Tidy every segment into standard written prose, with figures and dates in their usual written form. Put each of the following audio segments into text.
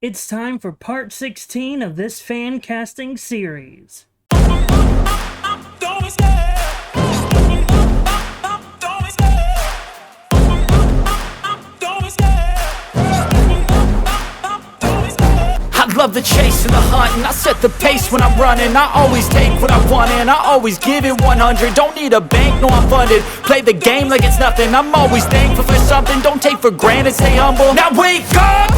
It's time for part 16 of this fan casting series. I love the chase and the hunt, and I set the pace when I'm running. I always take what I want and I always give it 100. Don't need a bank, no I'm funded. Play the game like it's nothing. I'm always thankful for something. Don't take for granted, stay humble. Now wake up!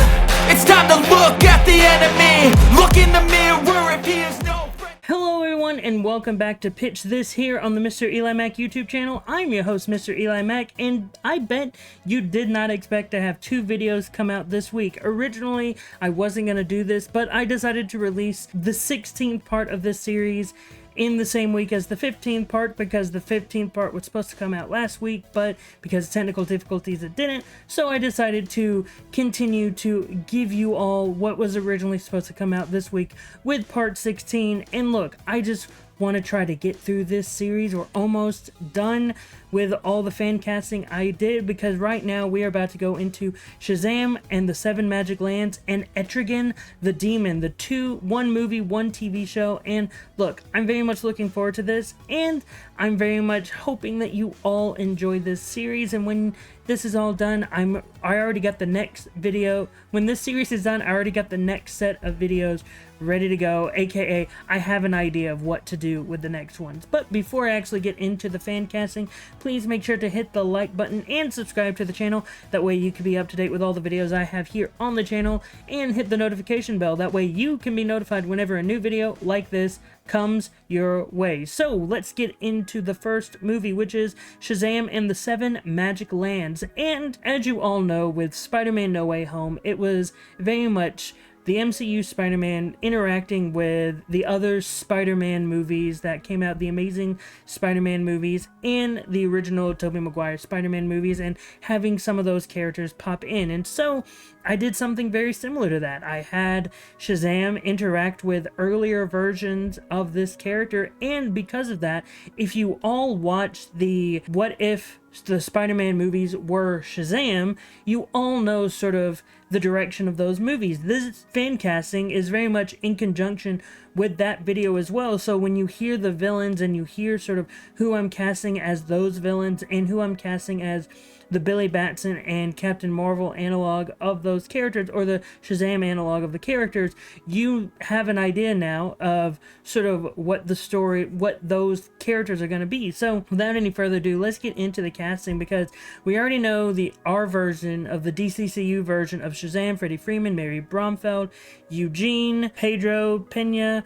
It's time to look at the enemy. Look in the mirror if he is no friend. Hello everyone and welcome back to Pitch This here on the MrEliMac YouTube channel. I'm your host MrEliMac, and I bet you did not expect to have two videos come out this week. Originally I wasn't going to do this, but I decided to release the 16th part of this series in the same week as the 15th part, because the 15th part was supposed to come out last week, but because of technical difficulties it didn't. So I decided to continue to give you all what was originally supposed to come out this week with part 16. And look, I just want to try to get through this series. We're almost done with all the fan casting I did, because right now we are about to go into Shazam and the Seven Magic Lands and Etrigan the Demon, the one movie, one TV show. And look, I'm very much looking forward to this, and I'm very much hoping that you all enjoy this series. And when this is all done, I already got the next video. When this series is done, I already got the next set of videos ready to go, aka I have an idea of what to do with the next ones. But before I actually get into the fan casting, please make sure to hit the like button and subscribe to the channel. That way you can be up to date with all the videos I have here on the channel, and hit the notification bell. That way you can be notified whenever a new video like this comes your way. So let's get into the first movie, which is Shazam and the Seven Magic Lands. And as you all know, with Spider-Man No Way Home, it was very much the MCU Spider-Man interacting with the other Spider-Man movies that came out, the Amazing Spider-Man movies and the original Tobey Maguire Spider-Man movies, and having some of those characters pop in. And so I did something very similar to that. I had Shazam interact with earlier versions of this character, and because of that, if you all watched the What If the Spider-Man movies were Shazam, you all know sort of the direction of those movies. This fan casting is very much in conjunction with that video as well. So when you hear the villains and you hear sort of who I'm casting as those villains and who I'm casting as the Billy Batson and Captain Marvel analog of those characters, or the Shazam analog of the characters, you have an idea now of sort of what the story, what those characters are going to be. So without any further ado, let's get into the casting, because we already know our version of the DCCU version of Shazam: Freddie Freeman, Mary Bromfeld, Eugene, Pedro Pena,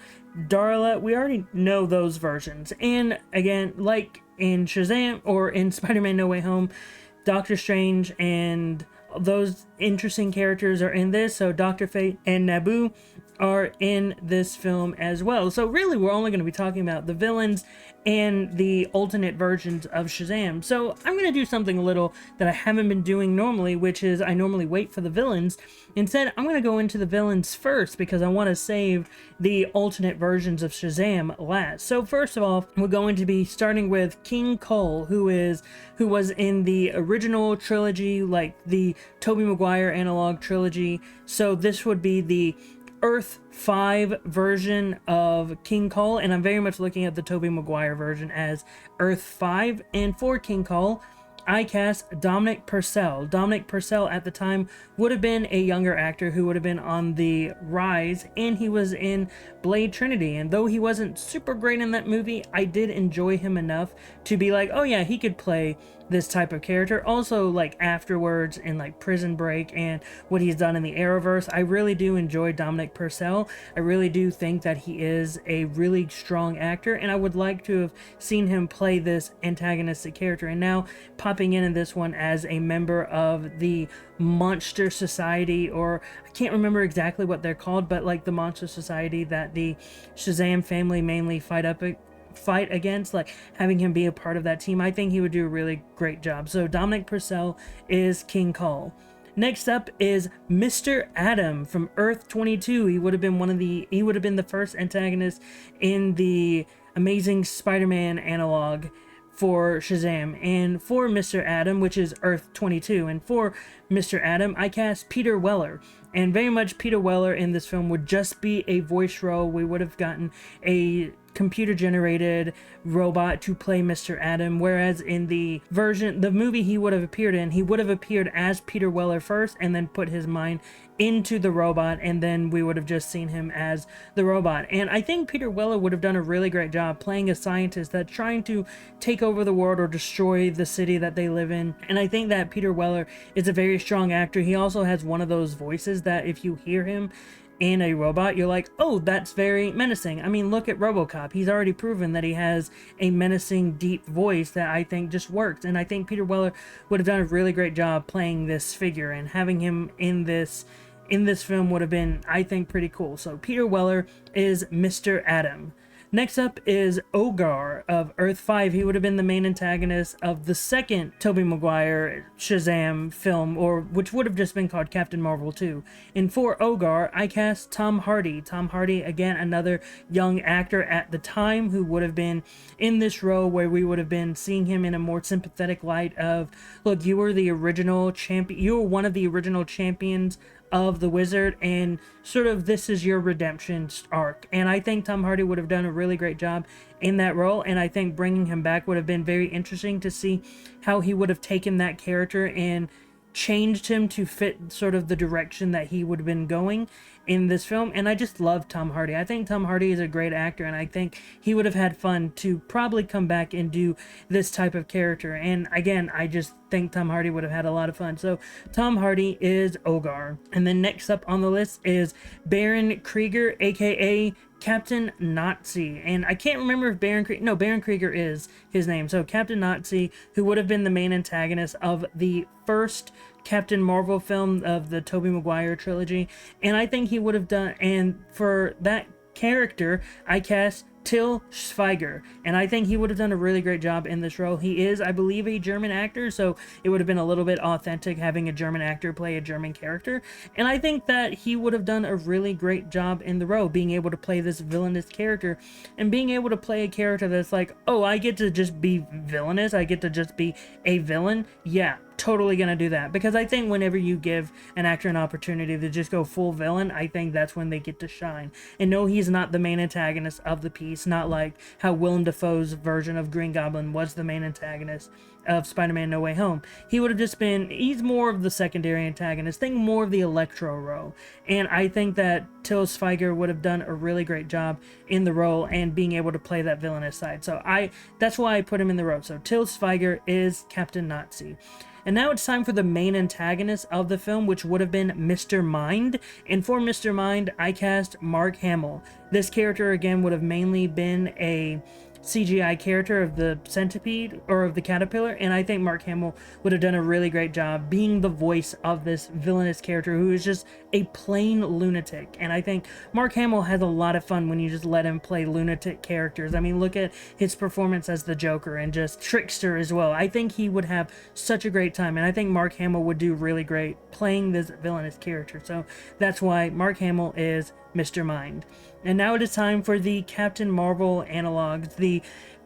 Darla. We already know those versions. And again, like in Shazam or in Spider-Man No Way Home, Doctor Strange and those interesting characters are in this. So Dr. Fate and Naboo are in this film as well. So really, we're only going to be talking about the villains and the alternate versions of Shazam. So I'm going to do something a little that I haven't been doing normally, which is I normally wait for the villains. Instead, I'm going to go into the villains first, because I want to save the alternate versions of Shazam last. So first of all, we're going to be starting with King Cole, who was in the original trilogy, like the Tobey Maguire analog trilogy. So this would be the Earth 5 version of King Cole, and I'm very much looking at the Tobey Maguire version as Earth 5. And for King Cole, I cast Dominic Purcell. Dominic Purcell at the time would have been a younger actor who would have been on the rise, and he was in Blade Trinity. And though he wasn't super great in that movie, I did enjoy him enough to be like, oh yeah, he could play this type of character. Also, like afterwards in like Prison Break and what he's done in the Arrowverse, I really do enjoy Dominic Purcell. I really do think that he is a really strong actor, and I would like to have seen him play this antagonistic character. And now popping in this one as a member of the Monster Society, or I can't remember exactly what they're called, but like the Monster Society that the Shazam family mainly fight against, like having him be a part of that team, I think he would do a really great job. So Dominic Purcell is King Cole. Next up is Mr. Atom from Earth 22. He would have been the first antagonist in the Amazing Spider-Man analog for Shazam. And for Mr. Atom, which is Earth 22, and for Mr. Atom, I cast Peter Weller. And very much Peter Weller in this film would just be a voice role. We would have gotten a computer-generated robot to play Mr. Atom, whereas in the movie he would have appeared in, he would have appeared as Peter Weller first and then put his mind into the robot, and then we would have just seen him as the robot. And I think Peter Weller would have done a really great job playing a scientist that's trying to take over the world or destroy the city that they live in. And I think that Peter Weller is a very strong actor. He also has one of those voices that if you hear him in a robot, you're like, oh, that's very menacing. I mean, look at RoboCop. He's already proven that he has a menacing, deep voice that I think just works. And I think Peter Weller would have done a really great job playing this figure, and having him in this film would have been, I think, pretty cool. So Peter Weller is Mr. Atom. Next up is Ogar of Earth 5. He would have been the main antagonist of the second Tobey Maguire Shazam film, which would have just been called Captain Marvel 2. And for Ogar, I cast Tom Hardy. Tom Hardy, again, another young actor at the time who would have been in this role where we would have been seeing him in a more sympathetic light of, look, you were the original champion, you were one of the original champions of the Wizard, and sort of this is your redemption arc. And I think Tom Hardy would have done a really great job in that role, and I think bringing him back would have been very interesting to see how he would have taken that character and changed him to fit sort of the direction that he would have been going in this film. And I just love Tom Hardy. I think Tom Hardy is a great actor, and I think he would have had fun to probably come back and do this type of character. And again, I just think Tom Hardy would have had a lot of fun. So Tom Hardy is Ogar. And then next up on the list is Baron Krieger, aka Captain Nazi. And I can't remember if Baron Krieger is his name. So Captain Nazi, who would have been the main antagonist of the first Captain Marvel film of the Tobey Maguire trilogy. And I think he would have done, and for that character, I cast Till Schweiger, and I think he would have done a really great job in this role. He is, I believe, a German actor, so it would have been a little bit authentic having a German actor play a German character, and I think that he would have done a really great job in the role, being able to play this villainous character, and being able to play a character that's like, oh, I get to just be villainous, I get to just be a villain. Yeah, totally gonna do that, because I think whenever you give an actor an opportunity to just go full villain, I think that's when they get to shine. And no, he's not the main antagonist of the piece, not like how Willem Dafoe's version of Green Goblin was the main antagonist of Spider-Man No Way Home. He would have just been, he's more of the secondary antagonist, think more of the Electro role. And I think that Till Schweiger would have done a really great job in the role and being able to play that villainous side. So that's why I put him in the role. So Till Schweiger is Captain Nazi. And now it's time for the main antagonist of the film, which would have been Mr. Mind. And for Mr. Mind, I cast Mark Hamill. This character, again, would have mainly been a CGI character of the centipede or of the caterpillar, and I think Mark Hamill would have done a really great job being the voice of this villainous character who is just a plain lunatic. And I think Mark Hamill has a lot of fun when you just let him play lunatic characters. I mean, look at his performance as the Joker and just Trickster as well. I think he would have such a great time, and I think Mark Hamill would do really great playing this villainous character. So that's why Mark Hamill is Mr. Mind. And now it is time for the Captain Marvel analogs. The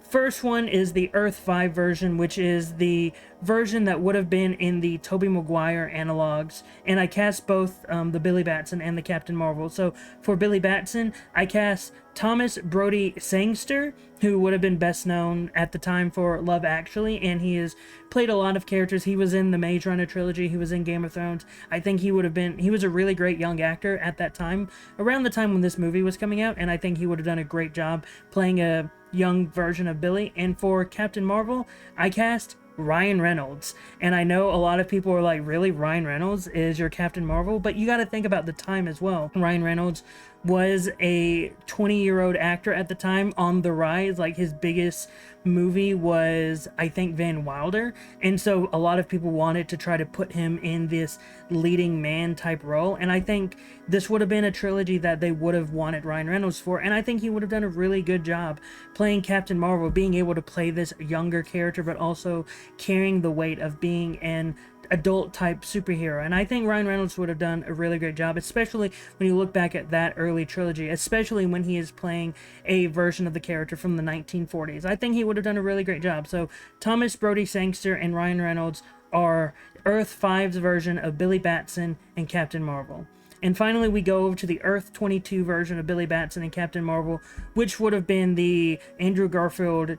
first one is the Earth 5 version, which is the version that would have been in the Tobey Maguire analogs. And I cast both the Billy Batson and the Captain Marvel. So for Billy Batson, I cast Thomas Brody Sangster, who would have been best known at the time for Love Actually, and he has played a lot of characters. He was in the Maze Runner trilogy, he was in Game of Thrones. I think he was a really great young actor at that time, around the time when this movie was coming out, and I think he would have done a great job playing a young version of Billy. And for Captain Marvel, I cast Ryan Reynolds. And I know a lot of people are like, really, Ryan Reynolds is your Captain Marvel? But you got to think about the time as well. Ryan Reynolds was a 20-year-old actor at the time on the rise. Like, his biggest movie was, I think, Van Wilder. And so a lot of people wanted to try to put him in this leading man type role. And I think this would have been a trilogy that they would have wanted Ryan Reynolds for. And I think he would have done a really good job playing Captain Marvel, being able to play this younger character, but also carrying the weight of being an adult type superhero. And I think Ryan Reynolds would have done a really great job, especially when you look back at that early trilogy, especially when he is playing a version of the character from the 1940s. I think he would have done a really great job. So Thomas Brody Sangster and Ryan Reynolds are Earth 5's version of Billy Batson and Captain Marvel. And finally, we go over to the Earth 22 version of Billy Batson and Captain Marvel, which would have been the Andrew Garfield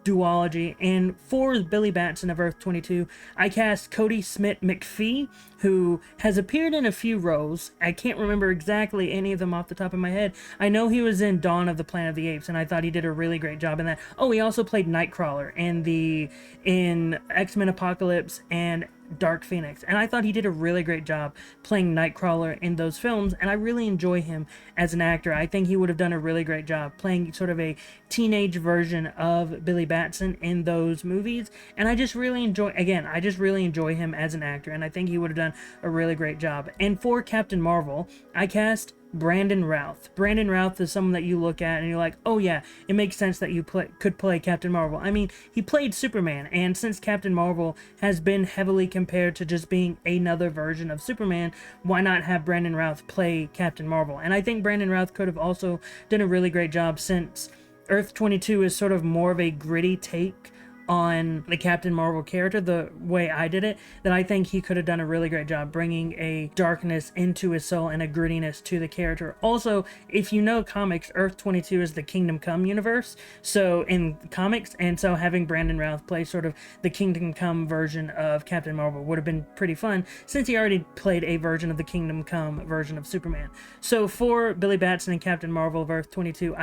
duology. And for Billy Batson of Earth 22, I cast Cody Smith McPhee, who has appeared in a few roles. I can't remember exactly any of them off the top of my head. I know he was in Dawn of the Planet of the Apes, and I thought he did a really great job in that. Oh, he also played Nightcrawler in X-Men Apocalypse and Dark Phoenix, and I thought he did a really great job playing Nightcrawler in those films, and I really enjoy him as an actor. I think he would have done a really great job playing sort of a teenage version of Billy Batson in those movies, and I just really enjoy him as an actor, and I think he would have done a really great job. And for Captain Marvel, I cast Brandon Routh. Brandon Routh is someone that you look at and you're like, oh yeah, it makes sense that you could play Captain Marvel. I mean, he played Superman, and since Captain Marvel has been heavily compared to just being another version of Superman, why not have Brandon Routh play Captain Marvel? And I think Brandon Routh could have also done a really great job, since Earth 22 is sort of more of a gritty take on the Captain Marvel character, the way I did it, that I think he could have done a really great job bringing a darkness into his soul and a grittiness to the character. Also, if you know comics, Earth 22 is the Kingdom Come universe, so in comics, and so having Brandon Routh play sort of the Kingdom Come version of Captain Marvel would have been pretty fun, since he already played a version of the Kingdom Come version of Superman. So for Billy Batson and Captain Marvel of Earth 22,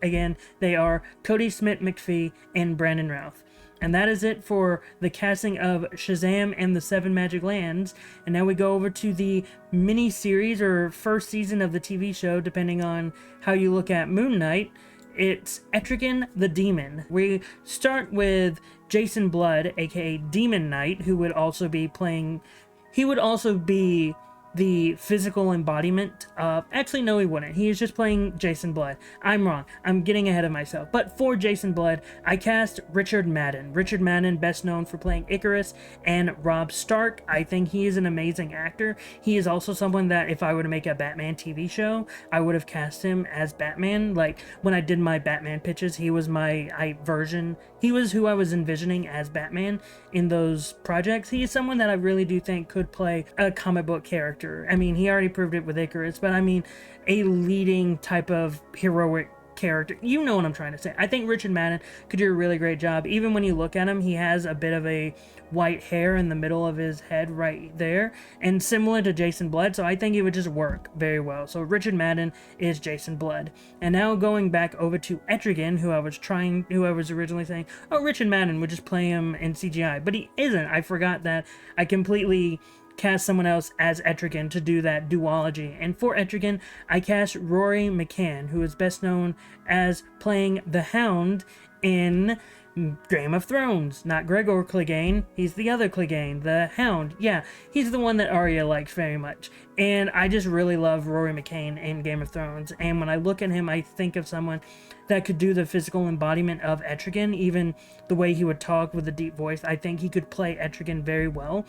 again, they are Cody Smith McPhee and Brandon Routh. And that is it for the casting of Shazam and the Seven Magic Lands. And now we go over to the mini-series or first season of the TV show, depending on how you look at Moon Knight. It's Etrigan the Demon. We start with Jason Blood, aka Demon Knight, who would also be the physical embodiment of... Actually, no, he wouldn't. He is just playing Jason Blood. I'm wrong. I'm getting ahead of myself. But for Jason Blood, I cast Richard Madden. Richard Madden, best known for playing Icarus and Robb Stark. I think he is an amazing actor. He is also someone that if I were to make a Batman TV show, I would have cast him as Batman. Like, when I did my Batman pitches, he was he was who I was envisioning as Batman in those projects. He is someone that I really do think could play a comic book character. I mean, he already proved it with Icarus, but I mean, a leading type of heroic character. You know what I'm trying to say. I think Richard Madden could do a really great job. Even when you look at him, he has a bit of a white hair in the middle of his head right there, and similar to Jason Blood, so I think it would just work very well. So Richard Madden is Jason Blood. And now going back over to Etrigan, who I was originally saying, oh, Richard Madden would just play him in CGI, but he isn't. I forgot that. I completely cast someone else as Etrigan to do that duology. And for Etrigan, I cast Rory McCann, who is best known as playing the Hound in Game of Thrones. Not Gregor Clegane, he's the other Clegane, the Hound. Yeah, he's the one that Arya likes very much. And I just really love Rory McCann in Game of Thrones. And when I look at him, I think of someone that could do the physical embodiment of Etrigan, even the way he would talk with a deep voice. I think he could play Etrigan very well.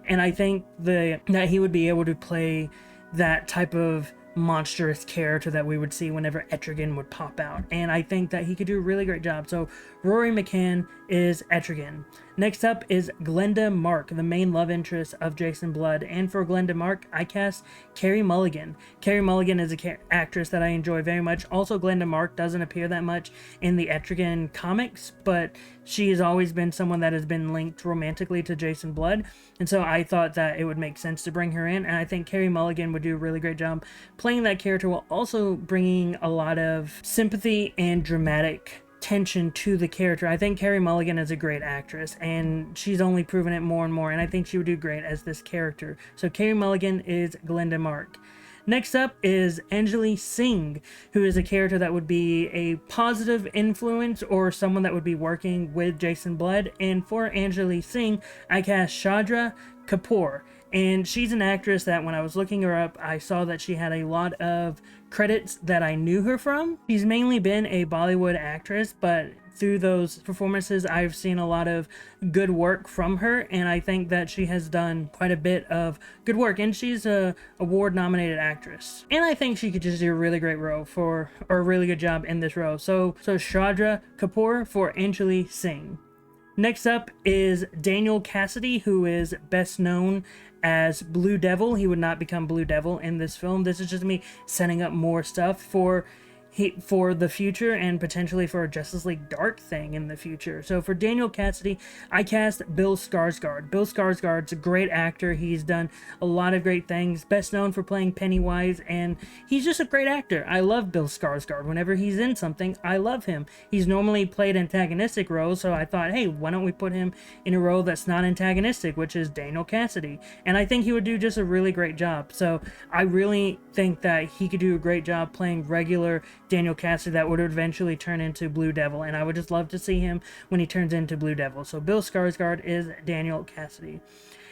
And I think that he would be able to play that type of monstrous character that we would see whenever Etrigan would pop out, and I think that he could do a really great job. So Rory McCann is Etrigan. Next up is Glenda Mark, the main love interest of Jason Blood, and for Glenda Mark, I cast Carey Mulligan. Carey Mulligan is an actress that I enjoy very much. Also, Glenda Mark doesn't appear that much in the Etrigan comics, but she has always been someone that has been linked romantically to Jason Blood, and so I thought that it would make sense to bring her in, and I think Carey Mulligan would do a really great job playing that character while also bringing a lot of sympathy and dramatic tension to the character. I think Carey Mulligan is a great actress, and she's only proven it more and more, and I think she would do great as this character. So Carey Mulligan is Glenda Mark. Next up is Anjali Singh, who is a character that would be a positive influence or someone that would be working with Jason Blood. And for Anjali Singh, I cast Shadra Kapoor. And she's an actress that when I was looking her up, I saw that she had a lot of credits that I knew her from. She's mainly been a Bollywood actress, but through those performances, I've seen a lot of good work from her, and I think that she has done quite a bit of good work, and she's a award-nominated actress. And I think she could just do a really great role or a really good job in this role. So Shadra Kapoor for Anjali Singh. Next up is Daniel Cassidy, who is best known as Blue Devil. He would not become Blue Devil in this film. This is just me setting up more stuff for the future and potentially for a Justice League Dark thing in the future. So for Daniel Cassidy, I cast Bill Skarsgård. Bill Skarsgård's a great actor. He's done a lot of great things, best known for playing Pennywise, and he's just a great actor. I love Bill Skarsgård. Whenever he's in something, I love him. He's normally played antagonistic roles, so I thought, hey, why don't we put him in a role that's not antagonistic, which is Daniel Cassidy. And I think he would do just a really great job. So I really think that he could do a great job playing regular Daniel Cassidy that would eventually turn into Blue Devil, and I would just love to see him when he turns into Blue Devil. So Bill Skarsgård is Daniel Cassidy.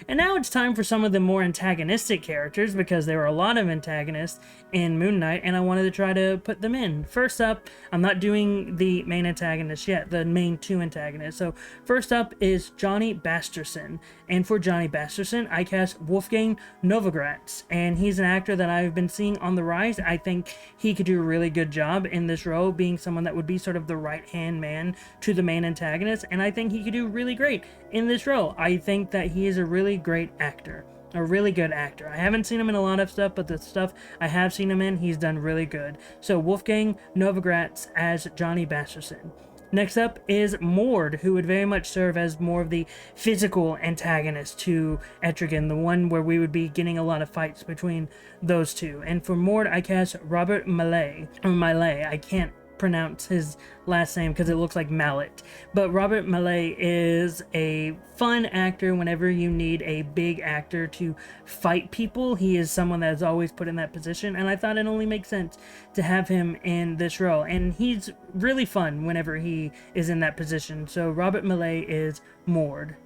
And now it's time for some of the more antagonistic characters, because there were a lot of antagonists in Moon Knight, and I wanted to try to put them in. First up, I'm not doing the main antagonist yet, the main two antagonists. So first up is Johnny Basterson, and for Johnny Basterson, I cast Wolfgang Novogratz, and he's an actor that I've been seeing on the rise. I think he could do a really good job in this role, being someone that would be sort of the right-hand man to the main antagonist, and I think he could do really great in this role. I think that he is a really great actor, a really good actor. I haven't seen him in a lot of stuff, but the stuff I have seen him in, he's done really good. So Wolfgang Novogratz as Johnny Basterson. Next up is Mord, who would very much serve as more of the physical antagonist to Etrigan, the one where we would be getting a lot of fights between those two. And for Mord, I cast Robert Mallet, or Mallet. I can't pronounce his last name because it looks like mallet, but Robert Mallet is a fun actor. Whenever you need a big actor to fight people, he is someone that is always put in that position, and I thought it only makes sense to have him in this role, and he's really fun whenever he is in that position. So Robert Mallet is Mord.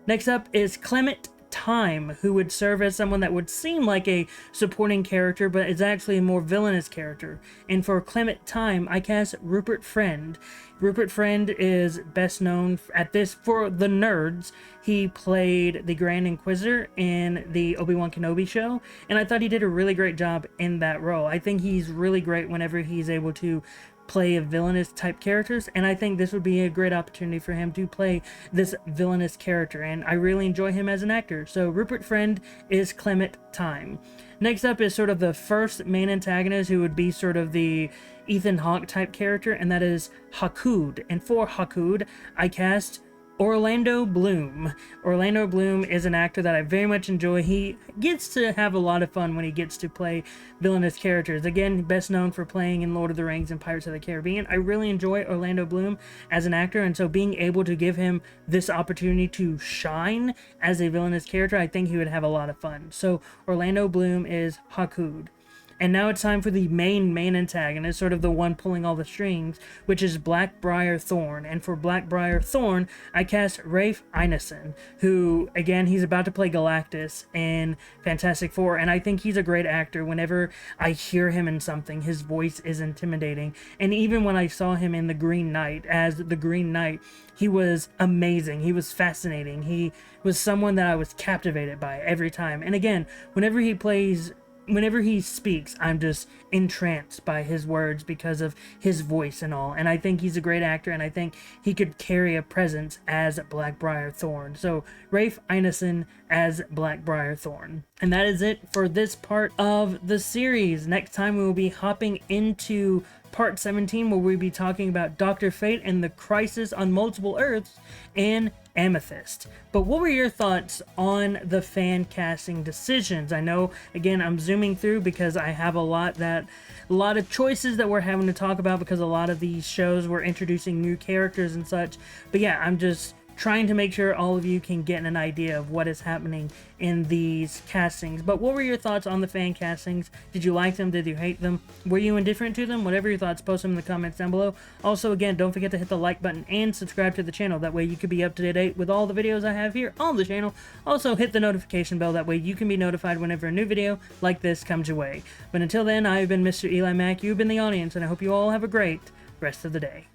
Next up is Clement Time, who would serve as someone that would seem like a supporting character, but is actually a more villainous character. And for Clement Time, I cast Rupert Friend. Rupert Friend is best known at this for the nerds. He played the Grand Inquisitor in the Obi-Wan Kenobi show, and I thought he did a really great job in that role. I think he's really great whenever he's able to play a villainous type characters, and I think this would be a great opportunity for him to play this villainous character, and I really enjoy him as an actor. So Rupert Friend is Clement Time. Next up is sort of the first main antagonist, who would be sort of the Ethan Hawke type character, and that is Hakud. And for Hakud, I cast Orlando Bloom. Orlando Bloom is an actor that I very much enjoy. He gets to have a lot of fun when he gets to play villainous characters. Again, best known for playing in Lord of the Rings and Pirates of the Caribbean. I really enjoy Orlando Bloom as an actor, and so being able to give him this opportunity to shine as a villainous character, I think he would have a lot of fun. So Orlando Bloom is Hakud. And now it's time for the main antagonist, sort of the one pulling all the strings, which is Blackbriar Thorn. And for Blackbriar Thorn, I cast Rafe Ineson, who, again, he's about to play Galactus in Fantastic Four, and I think he's a great actor. Whenever I hear him in something, his voice is intimidating. And even when I saw him in The Green Knight, as the Green Knight, he was amazing. He was fascinating. He was someone that I was captivated by every time. And again, whenever he speaks, I'm just entranced by his words because of his voice and all. And I think he's a great actor, and I think he could carry a presence as Blackbriar Thorn. So Rafe Ineson as Blackbriar Thorn. And that is it for this part of the series. Next time we will be hopping into part 17, where we'll be talking about Dr. Fate and the Crisis on Multiple Earths and Amethyst. But what were your thoughts on the fan casting decisions? I know, again, I'm zooming through because I have a lot of choices that we're having to talk about, because a lot of these shows were introducing new characters and such. But yeah, I'm just trying to make sure all of you can get an idea of what is happening in these castings. But what were your thoughts on the fan castings? Did you like them? Did you hate them? Were you indifferent to them? Whatever your thoughts, post them in the comments down below. Also, again, don't forget to hit the like button and subscribe to the channel. That way you can be up to date with all the videos I have here on the channel. Also, hit the notification bell. That way you can be notified whenever a new video like this comes your way. But until then, I've been Mr. EliMac. You've been the audience, and I hope you all have a great rest of the day.